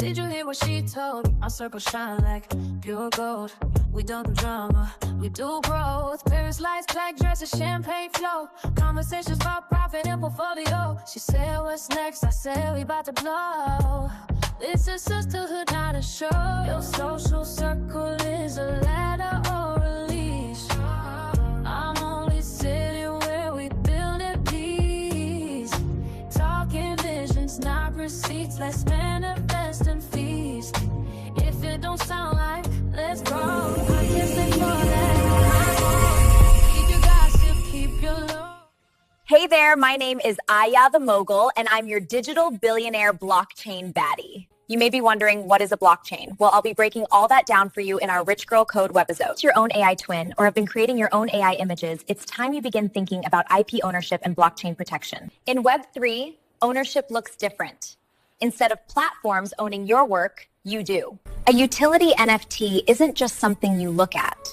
Did you hear what she told me? Our circle shine like pure gold. We don't do drama, we do growth. Paris lights, black dresses, champagne flow. Conversations about profit and portfolio. She said, what's next? I said, we about to blow. It's a sisterhood, not a show. Your social circle is a ladder or a leash. I'm only sitting where we build it, please. Talking visions, not receipts. Let's manifest and feast. If it don't sound like, let's go. I can't say more than keep your gossip, keep your low. Hey there, my name is Aya the Mogul, and I'm your digital billionaire blockchain baddie. You may be wondering, what is a blockchain? Well, I'll be breaking all that down for you in our Rich Girl Code Webisode. It's your own AI twin, or have been creating your own AI images, it's time you begin thinking about IP ownership and blockchain protection. In Web3, ownership looks different. Instead of platforms owning your work, you do. A utility NFT isn't just something you look at.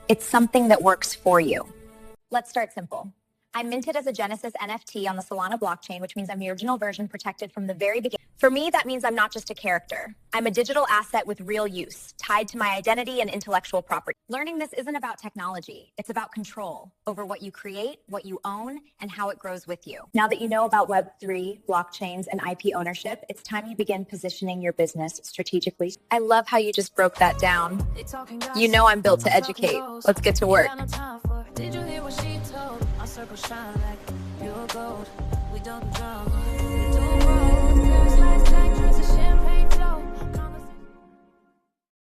It's something that works for you. Let's start simple. I'm minted as a Genesis NFT on the Solana blockchain, which means I'm the original version protected from the very beginning. For me, that means I'm not just a character. I'm a digital asset with real use, tied to my identity and intellectual property. Learning this isn't about technology. It's about control over what you create, what you own, and how it grows with you. Now that you know about Web3, blockchains, and IP ownership, it's time you begin positioning your business strategically. I love how you just broke that down. You know I'm built to educate. Let's get to work. Did you hear what she told? Our circle shine like pure gold. We don't do drama.